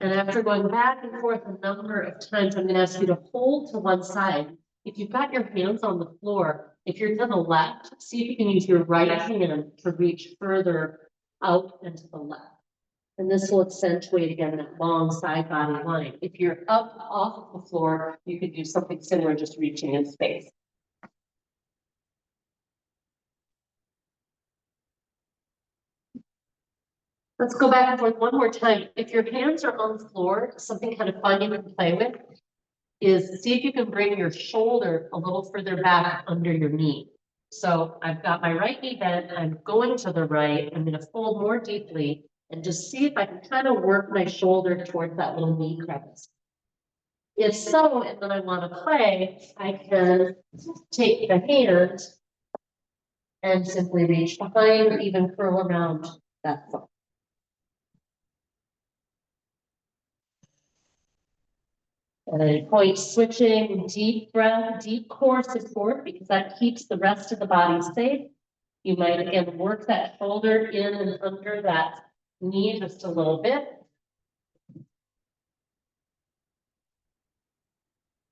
And after going back and forth a number of times, I'm going to ask you to hold to one side. If you've got your hands on the floor, if you're to the left, see if you can use your right hand to reach further out and to the left. And this will accentuate again that long side body line. If you're up off of the floor, you could do something similar, just reaching in space. Let's go back and forth one more time. If your hands are on the floor, something kind of fun you can play with is see if you can bring your shoulder a little further back under your knee. So I've got my right knee bent, I'm going to the right, I'm going to fold more deeply and just see if I can kind of work my shoulder towards that little knee crevice. If so, and then I want to play, I can take the hand and simply reach behind or even curl around that foot. And then point switching, deep breath, deep core support, because that keeps the rest of the body safe. You might again work that shoulder in and under that knee just a little bit.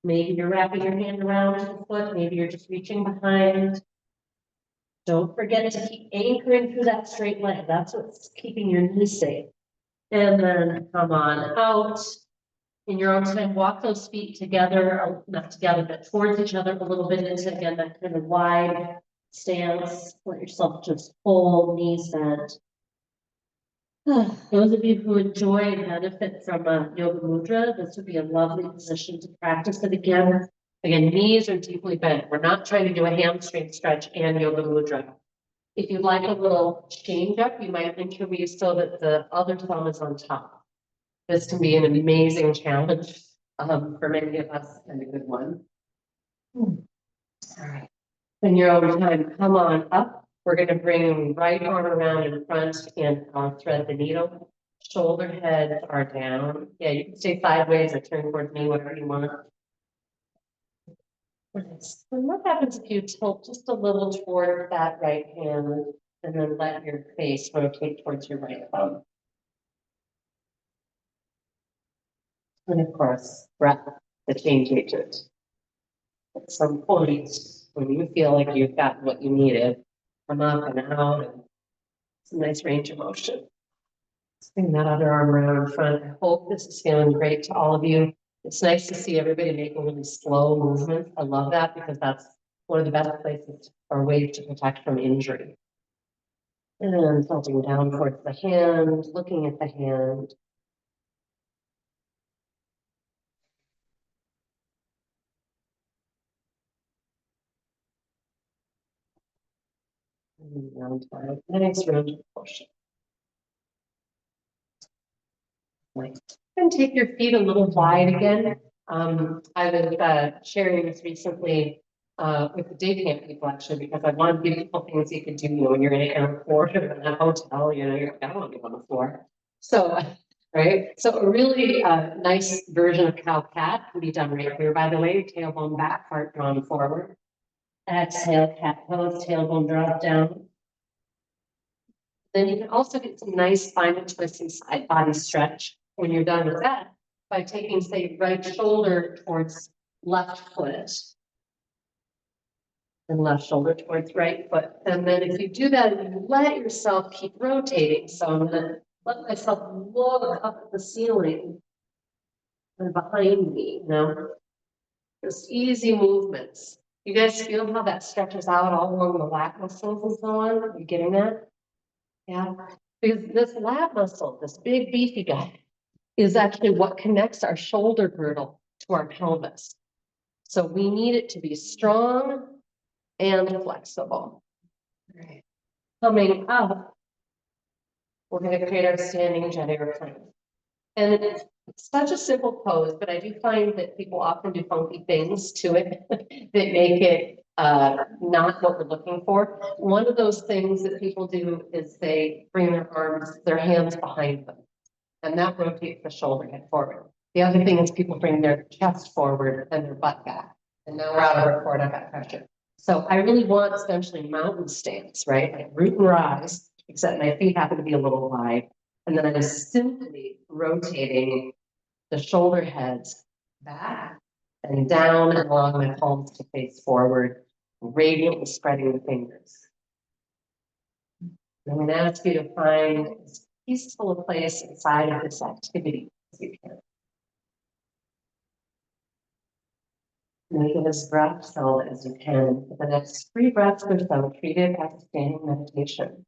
Maybe you're wrapping your hand around the foot, maybe you're just reaching behind. Don't forget to keep anchoring through that straight leg. That's what's keeping your knee safe. And then come on out. In your own time, walk those feet together, not together, but towards each other a little bit into, again, that kind of wide stance. Let yourself just hold, knees bent. Those of you who enjoy and benefit from yoga mudra, this would be a lovely position to practice it again. Again, knees are deeply bent. We're not trying to do a hamstring stretch and yoga mudra. If you'd like a little change up, you might interweave so that the other thumb is on top. This can be an amazing challenge for many of us and a good one. All right. In your own time, come on up. We're going to bring right arm around in front and thread the needle. Shoulder heads are down. Yeah, you can stay sideways or turn towards me, whatever you want. Nice. And what happens if you tilt just a little toward that right hand and then let your face rotate towards your right thumb? And of course, breath, the change agent. At some point, when you feel like you've got what you needed, come up and out, and it's a nice range of motion. Bring that other arm around in front. I hope this is feeling great to all of you. It's nice to see everybody make a really slow movement. I love that because that's one of the best places or ways to protect from injury. And tilting down towards the hand, looking at the hand. And round time. Nice range of motion. Nice. And take your feet a little wide again. I was sharing this recently with the day camp people actually, because I wanted to give people things you could do when you're in an airport or in a hotel, you know, you're like, I don't want to be on the floor. So right? So a really nice version of cow-cat can be done right here, by the way, tailbone back, heart drawn forward. Exhale, cat pose, tailbone drop down. Then you can also get some nice spinal twist and side body stretch when you're done with that by taking, say, right shoulder towards left foot and left shoulder towards right foot. And then if you do that, you let yourself keep rotating. So I'm gonna let myself look up at the ceiling and behind me, you know, just easy movements. You guys feel how that stretches out all along the lat muscles and so on? Are you getting that? Yeah, because this lat muscle, this big beefy guy, is actually what connects our shoulder girdle to our pelvis. So we need it to be strong and flexible. Right. Coming up, we're going to create our standing jet airplane. And it's such a simple pose, but I do find that people often do funky things to it that make it not what we're looking for. One of those things that people do is they bring their hands behind them, and that rotates the shoulder head forward. The other thing is people bring their chest forward and their butt back. And now we're out of our core, I've got pressure. So I really want essentially mountain stance, right? Like root and rise, except my feet happen to be a little wide. And then I'm simply rotating the shoulder heads back and down and along my palms to face forward, radiantly spreading the fingers. I'm going to ask you to find as peaceful a place inside of this activity as you can. Make it as breath filled as you can. For the next 3 breaths or so, treat it as a standing meditation.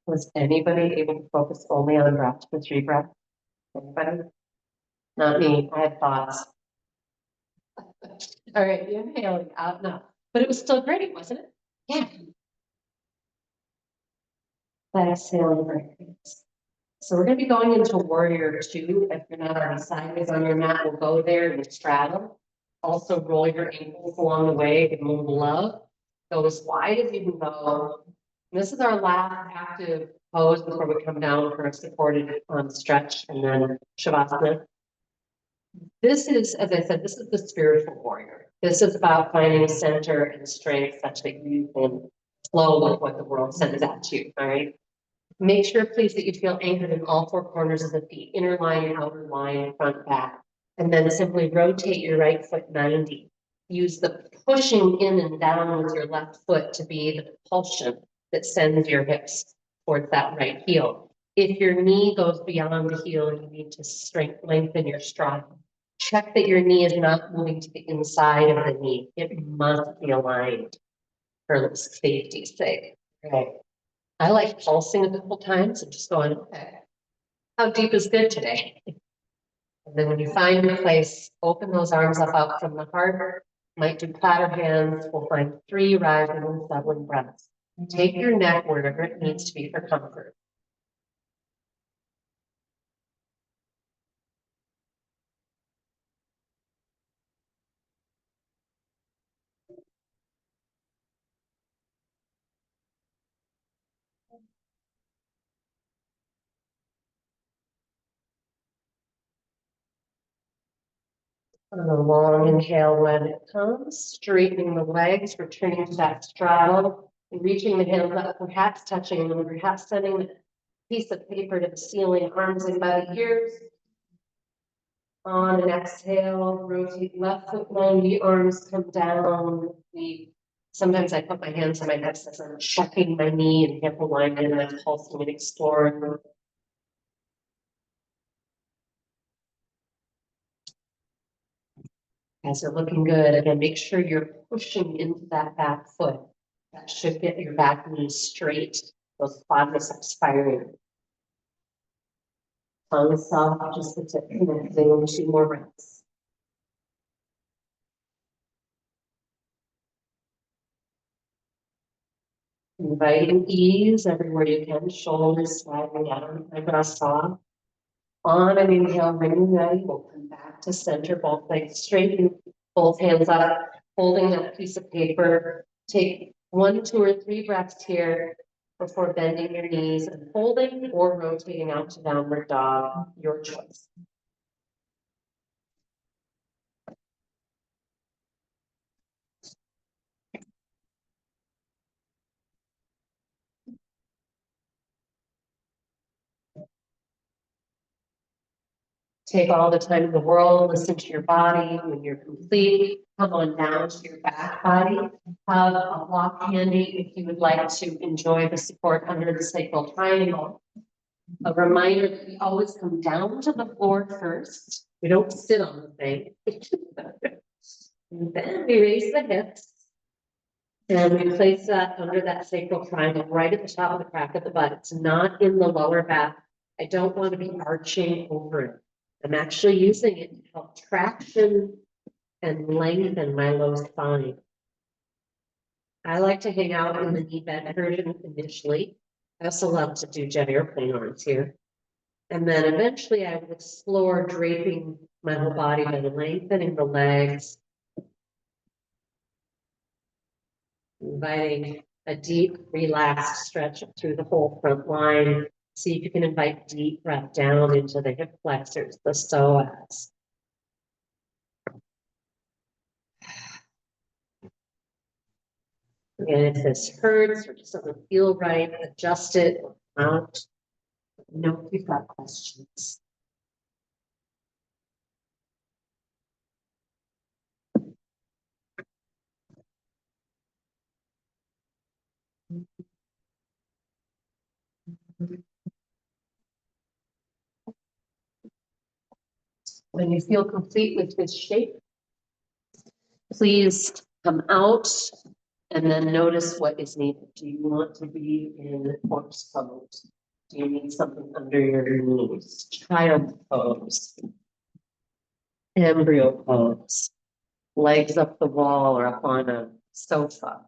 Was anybody able to focus only on breath for 3 breaths? Anybody? Not me. I had thoughts. All right, inhaling out now. But it was still great, wasn't it? Yeah. Exhaling breath. So we're going to be going into warrior 2. If you're not already sideways on your mat, we'll go there and straddle. Also roll your ankles along the way, give them a little love. Go as wide as you can go. And this is our last active pose before we come down for a supported stretch and then Shavasana. This is, as I said, this is the spiritual warrior. This is about finding center and strength such that you can flow with what the world sends at you, all right? Make sure, please, that you feel anchored in all 4 corners of the feet, inner line, outer line, front, back. And then simply rotate your right foot 90. Use the pushing in and down with your left foot to be the propulsion that sends your hips towards that right heel. If your knee goes beyond the heel, you need to lengthen your stride. Check that your knee is not moving to the inside of the knee. It must be aligned for safety's sake. Okay. I like pulsing a couple times and just going, okay, how deep is good today? And then when you find your place, open those arms up out from the heart. Might do platter hands. We'll find 3 rising and settling breaths. Take your neck wherever it needs to be for comfort. On a long inhale when it comes, straightening the legs, returning to that straddle, and reaching the hands up, perhaps touching them, perhaps sending a piece of paper to the ceiling, arms in by the ears. On an exhale, rotate left foot 90, arms come down. Sometimes I put my hands on my hips as I'm checking my knee and hip alignment, and I'm pulsing and exploring. Guys are looking good. Again, make sure you're pushing into that back foot. That should get your back knee straight. Those quadriceps firing. Tongue soft, just the tip connecting. 2 more breaths. Inviting ease everywhere you can, shoulders sliding down, eyebrows soft. On an inhale, when you're ready, we'll come back to center, both legs straighten, both hands up, holding that piece of paper. Take 1, 2, or 3 breaths here before bending your knees and folding or rotating out to downward dog, your choice. Take all the time in the world, listen to your body. When you're complete, come on down to your back body. Have a block handy if you would like to enjoy the support under the sacral triangle. A reminder that we always come down to the floor first. We don't sit on the thing. And then we raise the hips. And we place that under that sacral triangle right at the top of the crack of the butt. It's not in the lower back. I don't want to be arching over it. I'm actually using it to help traction and lengthen my low spine. I like to hang out in the knee bend version initially. I also love to do jet airplane arms here. And then eventually I will explore draping my whole body by lengthening the legs. Inviting a deep, relaxed stretch through the whole front line. See if you can invite deep breath down into the hip flexors, the psoas. And if this hurts or just doesn't feel right, adjust it or out. Know if you've got questions. When you feel complete with this shape, please come out and then notice what is needed. Do you want to be in corpse pose? Do you need something under your knees? Child pose, embryo pose, legs up the wall or up on a sofa.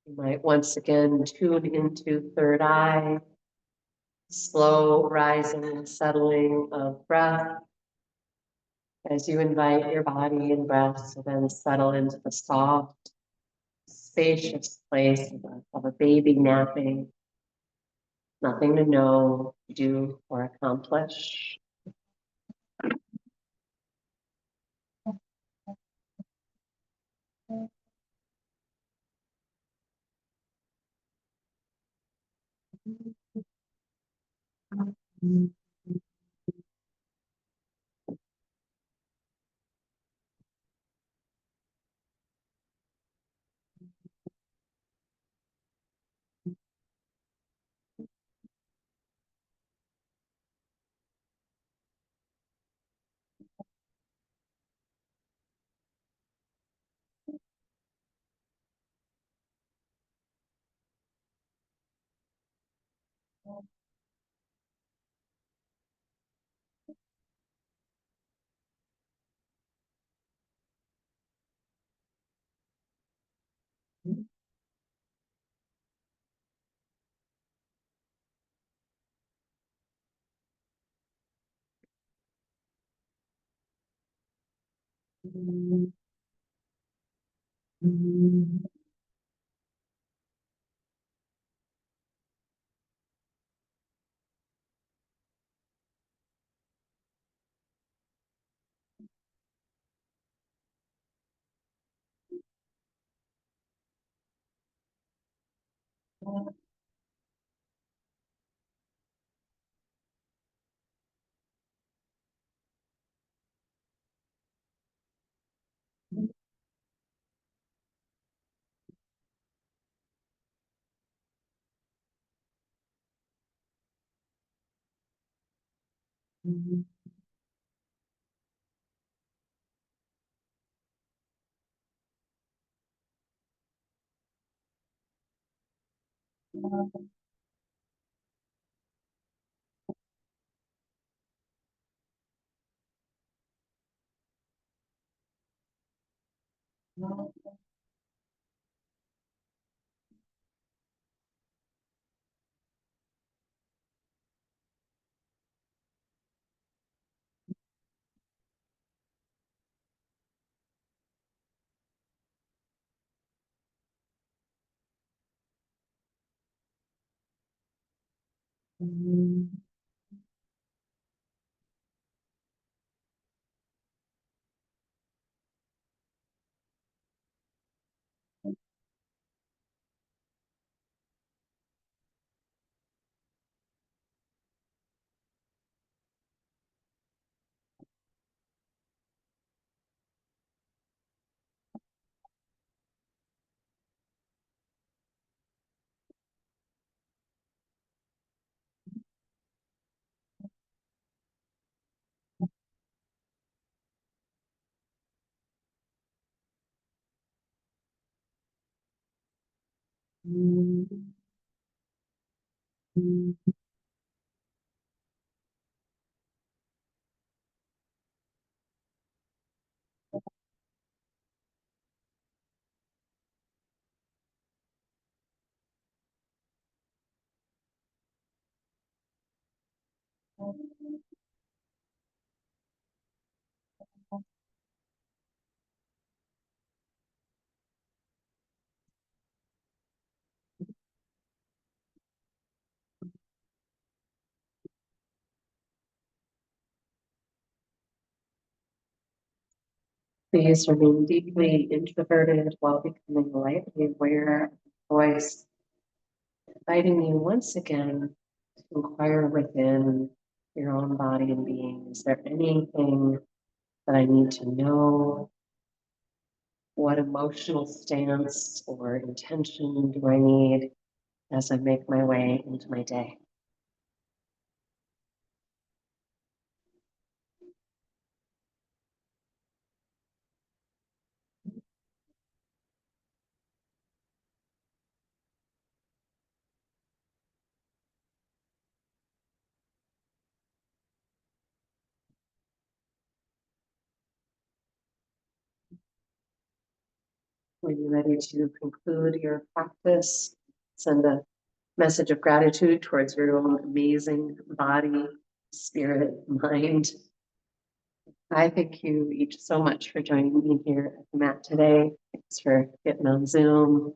You might once again tune into third eye, slow rising and settling of breath as you invite your body and breath to then settle into the soft, spacious place of a baby napping. Nothing to know, do, or accomplish. Please remain deeply introverted while becoming lightly aware of the voice, inviting you once again to inquire within your own body and being. Is there anything that I need to know? What emotional stance or intention do I need as I make my way into my day? When you're ready to conclude your practice, send a message of gratitude towards your own amazing body, spirit, mind. I thank you each so much for joining me here at the mat today. Thanks for getting on Zoom.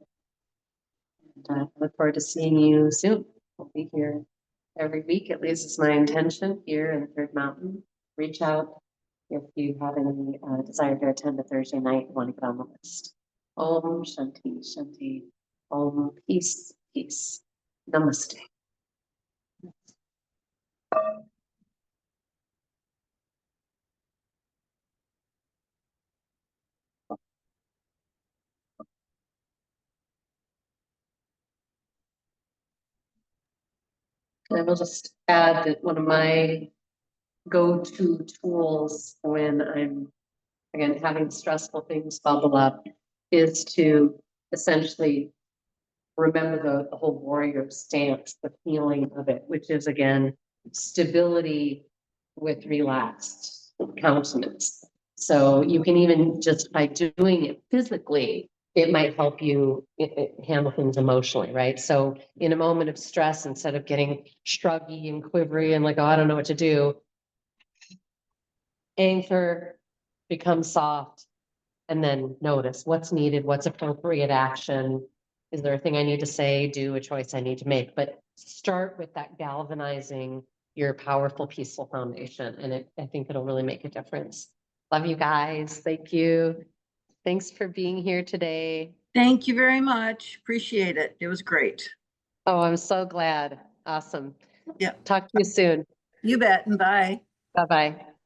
And I look forward to seeing you soon. I'll be here every week, at least is my intention here in Third Mountain. Reach out if you have any desire to attend a Thursday night and want to get on the list. Om Shanti Shanti. Om Peace Peace. Namaste. I will just add that one of my go-to tools when I'm, again, having stressful things bubble up is to essentially remember the whole warrior stance, the feeling of it, which is, again, stability with relaxed countenance. So you can even just by doing it physically, it might help you handle things emotionally, right? So in a moment of stress, instead of getting shruggy and quivery and like, oh, I don't know what to do, anchor, become soft, and then notice what's needed, what's appropriate action. Is there a thing I need to say, do, a choice I need to make? But start with that galvanizing your powerful, peaceful foundation. And I think it'll really make a difference. Love you guys. Thank you. Thanks for being here today. Thank you very much. Appreciate it. It was great. Oh, I'm so glad. Awesome. Yeah. Talk to you soon. You bet. And bye. Bye-bye.